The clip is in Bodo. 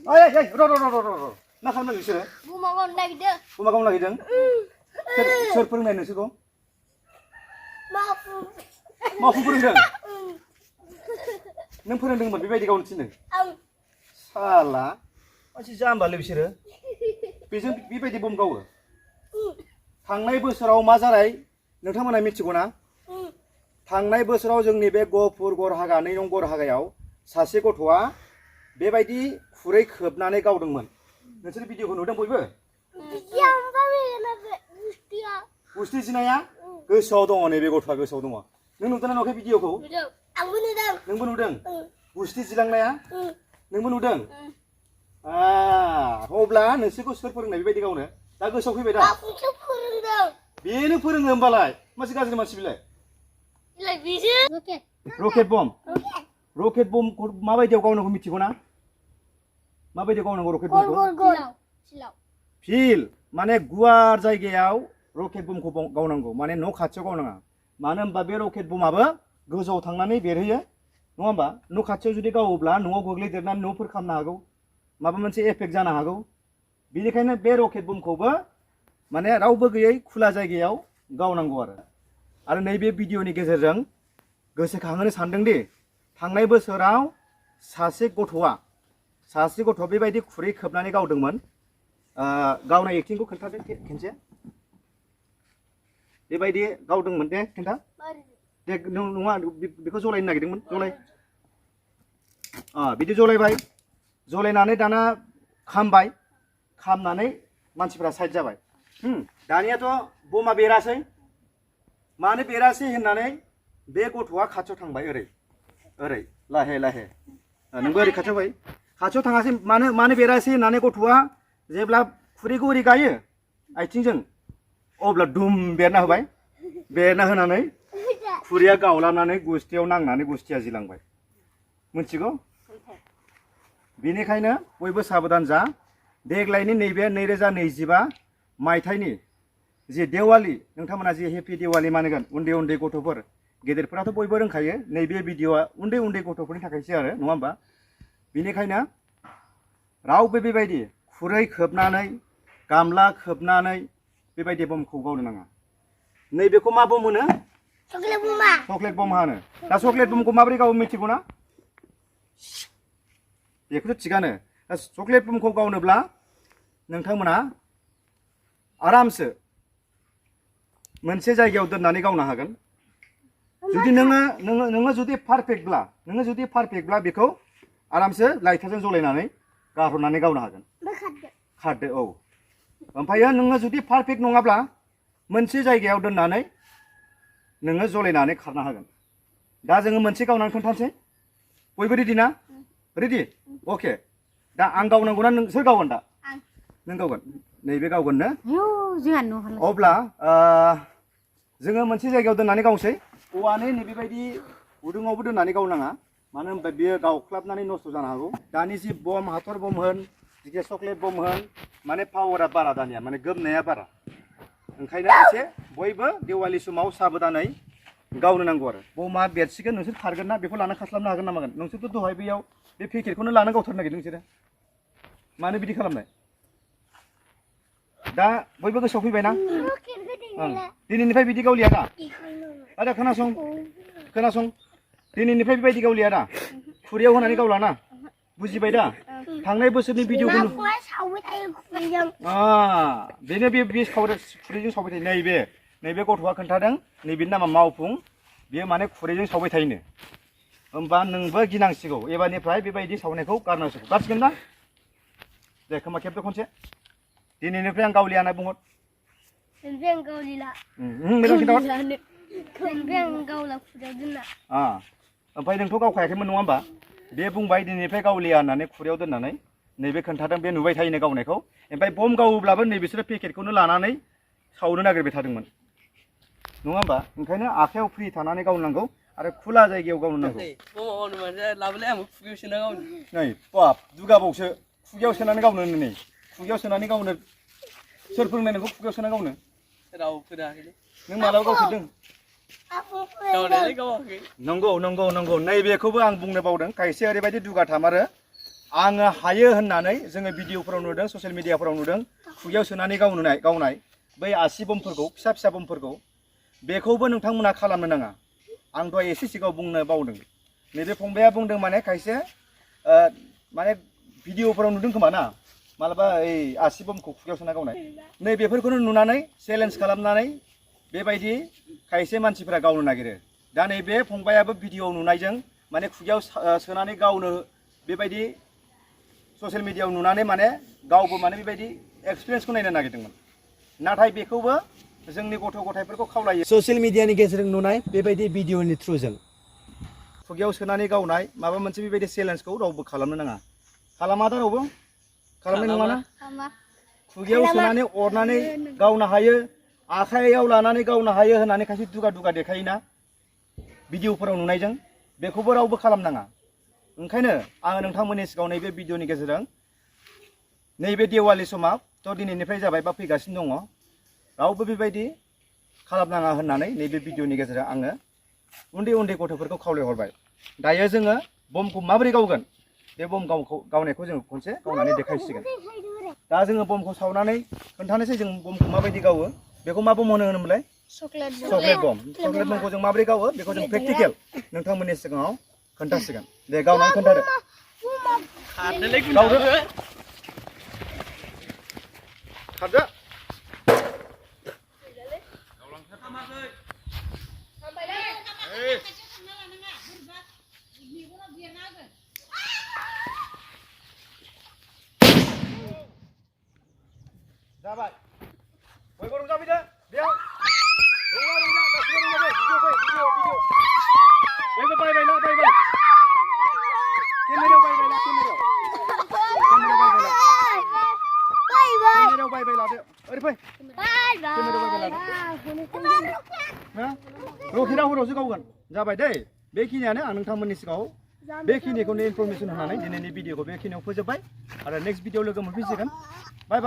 मा खालामदों बिसोरो? बमा गावनो नागिरदों। बमा गावनो नागिरदों? सोर फोरोंनाय नोंसोरखौ? माखौ फोरोंदों? नों फोरोंदोंमोन बेबायदि गावनो थिनदों? साला मानसि जाम्बालै बिसोरो बेजों बेबायदि बम गावो। थांनाय बोसोराव मा जानाय नोंथांमोना मिथिगौ ना? थांनाय बोसोराव जोंनि बे गहपुर गरहागा 2 नं गरहागायाव सासे गथ'आ बेबायदि खुरै खोबनानै गावदोंमोन। नोंसोर भिडिअखौ नुदों बयबो? गुस्थि जिनाया गोसोआव दङ नैबे गथ'आ गोसोआव दङ। नों नुदोंना नुवाखै भिडिअखौ? आंबो नुदों। नोंबो नुदों? गुस्थि जिलांनाया नोंबो नुदों? अब्ला नोंसोरखौ सोर फोरोंनाय बेबायदि गावनो? दा गोसोआव फैबाय दा? बेनो फोरोङो होमबालाय मानसि गाज्रि मानसि बिलाय। रकेट बम। रकेट बमखौ माबायदियाव गावनांगौ मिथिगौ ना? माबायदियाव गावनांगौ रकेट बमखौ? फिल्ड माने गुवार जायगायाव रकेट बमखौ गावनांगौ माने न' खाथियाव गावनाङा। मानो होनबा बे रकेट बमाबो गोजौआव थांनानै बेरहैयो नङा होमबा? न' खाथियाव जुदि गावोब्ला न'आव गोग्लैदेरनानै न'फोर खामनो हागौ, माबा मोनसे एफेक्ट जानो हागौ। बेनिखायनो बे रकेट बमखौबो माने रावबो गैयै खुला जायगायाव गावनांगौ आरो नैबे भिडिअनि गेजेरजों गोसोखांहोनो सानदों दि थांनाय बोसोराव सासे गथ'आ बेबायदि खुरै खोबनानै गावदोंमोन। गावनाय एक्टिंखौ खोन्थादो खेनसे। बेबायदि गावदोंमोन दे खोन्था। दे नङा बेखौ जलायनो नागिरदोंमोन जलाय। बिदि जलायबाय, जलायनानै दाना खामबाय, खामनानै मानसिफ्रा साइड जाबाय। दानियाथ' बमा बेरासै। मानो बेरासै होननानै बे गथ'आ खाथियाव थांबाय ओरै लाहे लाहे। नोंबो ओरै खाथियाव फै। खाथियाव थाङासै मानो बेरासै होननानै गथ'आ जेब्ला खुरैखौ ओरै गायो आथिंजों अब्ला दुम बेरना होबाय। बेरना होनानै खुरैया गावलानानै गुस्थियाव नांनानै गुस्थिया जिलांबाय। मिथिगौ? बेनिखायनो बयबो साबधान जा। देग्लायनि नैबे 2025 मायथाइनि जे देवालि नोंथांमोना जे हेपि देवालि मानिगोन उन्दै उन्दै गथ'फोर, गेदेरफोराथ' बयबो रोंखायो नैबे भिडिअआ उन्दै उन्दै गथ'फोरनि थाखायसो आरो नङा होमबा? बेनिखायनो रावबो बेबायदि खुरै खोबनानै गामला खोबनानै बेबायदि बमखौ गावनो नाङा। नैबेखौ मा बम होनो? चक्लेट बम होनो। दा चक्लेट बमखौ माबोरै गावो मिथिगौ ना? बेखौथ' थिगानो। दा चक्लेट बमखौ गावनोब्ला नोंथांमोना आरामसो मोनसे जायगायाव दोननानै गावनो हागोन। जुदि नोङो जुदि पारफेक्टब्ला बेखौ आरामसे लाइटारजों जलायनानै गारहरनानै गावनो हागोन। खारदो औ। ओमफ्रायो नोङो जुदि पारफेक्ट नङाब्ला मोनसे जायगायाव दोननानै नोङो जलायनानै खारनो हागोन। दा जोङो मोनसे गावनानै खोन्थानोसै। बयबो रेडि ना? रेडि? अके। दा आं गावनांगौ ना नोंसोर गावगोन दा? नों गावगोन। नैबे गावगोन नो। अब्ला जोङो मोनसे जायगायाव दोननानै गावसै। औवानि नैबेबायदि गुदुङावबो दोननानै गावनाङा। मानो होनबा बियो गावख्लाबनानै नस्थ' जानो हागौ। दानि जि बम हाथर बम होन जिखिया चक्लेट बम होन माने पावारा बारा दानिया माने गोमनाया बारा। ओंखायनो एसे बयबो देवालि समाव साबधानै गावनो नांगौ आरो। बमा बेरसिगोन नोंसोर खारगोन ना बेखौ लाना खास्लाबनो हागोन ना मागोन? नोंसोरथ' दहाय बेयाव बे पेकेटखौनो लाना गावथारनो नागिरदों नोंसोरो। मानो बिदि खालामनाय? दा बयबो गोसोआव फैबायना? दिनैनिफ्राय बिदि गावलिया दा? आदा खोनासं दिनैनिफ्राय बेबायदि गावलिया दा? खुरैयाव होनानै गावला ना? बुजिबाय दा? थांनाय बोसोरनि भिडिअखौ बेनो बे खुरैजों सावबाय थायो। नैबे गथ'आ खोन्थादों नैबेनि नामा मावफुं। बेयो माने खुरैजों सावबाय थायोनो। होमबा नोंबो गिनांसिगौ एबारनिफ्राय बेबायदि सावनायखौ गारनांसिगौ। गारसिगोन ना? दे खोमा खेबदो खनसे। दिनैनिफ्राय आं गावलिया होनना बुंहर। ओमफ्राय नोंथ' गावखायाखैमोन नङा होमबा? बे बुंबाय दिनैनिफ्राय गावलिया होननानै खुरैयाव दोननानै नैबे खोन्थादों बे नुबाय थायोनो गावनायखौ। ओमफ्राय बम गावोब्लाबो नैबिसोरो पेकेटखौनो लानानै सावनो नागिरबाय थादोंमोन नङा होमबा? ओंखायनो आखायाव फ्रि थानानै गावनांगौ आरो खुला जायगायाव गावनो नांगौ। नै बाब दुगाबावसो खुगायाव सोनानै गावनो नै खुगायाव सोनानै गावनो। सोर फोरोंनाय नोंखौ खुगायाव सोनानै गावनो? नों मालाबा गावफेरदों? नंगौ नैबेखौबो आं बुंनो बावदों। खायसे ओरैबायदि दुगा थामारो आङो हायो होननानै जोङो भिडिअफोराव नुदों ससियेल मिडियाफोराव नुदों खुगायाव सोनानै गावनाय बै आसि बमफोरखौ फिसा बमफोरखौ बेखौबो नोंथांमोना खालामनो नाङा आं दहाय एसे सिगाङाव बुंनो बावदों नैबे फंबाया बुंदों माने खायसे माने भिडिअफोराव नुदों खोमा ना मालाबा ओइ आसि बमखौ खुगायाव सोना गावनाय नै बेफोरखौनो नुनानै चेलेन्ज खालामनानै बेबायदि खायसे मानसिफोरा गावनो नागिरो दा नैबे फंबायाबो भिडिअ नुनायजों माने खुगायाव सोनानै गावनो बेबायदि ससियेल मिडियायाव नुनानै माने गावबो माने बेबायदि एक्सपिरियेन्सखौ नायनो नागिरदोंमोन नाथाय बेखौबो जोंनि गथ' गथायफोरखौ खावलायो ससियेल मिडियानि गेजेरजों नुनाय बेबायदि भिडिअनि थ्रुजों खुगायाव सोनानै गावनाय माबा मोनसे बेबायदि चेलेन्जखौ रावबो खालामनो नाङा खालामा दा रावबो खालामनाय नङा ना खुगायाव सोनानै अरनानै गावनो हायो आखाइयाव लानानै गावनो हायो होननानै खायसे दुगा देखायोना भिडिअफोराव नुनायजों बेखौबो रावबो खालामनाङा ओंखायनो आङो नोंथांमोननि सिगाङाव नैबे भिडिअनि गेजेरजों नैबे देवालि समाथ' दिनैनिफ्राय जाबाय बा फैगासिनो दङ रावबो बेबायदि खालामनाङा होननानै नैबे भिडिअनि गेजेरजों आङो उन्दै गथ'फोरखौ खावलायहरबाय दायो जोङो बमखौ माबोरै गावगोन बे बम गावनायखौ जोङो खनसे गावनानै देखायसिगोन दा जोङो बमखौ सावनानै खोन्थानोसै जों बमखौ माबायदि गावो बेखौ मा बम होनोमोनलाय चक्लेट बमखौ जों माबोरै गावो बेखौ जों प्रेक्टिकेल नोंथांमोननि सिगाङाव खोन्थासिगोन दे गावनानै खोन्थादो गावदो खारदो जाबाय बयबो रंजाफैदो बेयाव रंजा गासिबो रंजादो भिडिअ बयबो बायबाय केमेरायाव बायबाय लादो ओरै फै केमेरायाव बायबाय लादो रखेना हरावसो गावगोन जाबाय दै बेखिनियानो आं नोंथांमोननि सिगाङाव बेखिनिखौनो इनफरमेसन होनानै दिनैनि भिडिअखौ बेखिनियाव फोजोबबाय आरो नेक्स्ट भिडिअ लोगो मोनफिनसिगोन बाय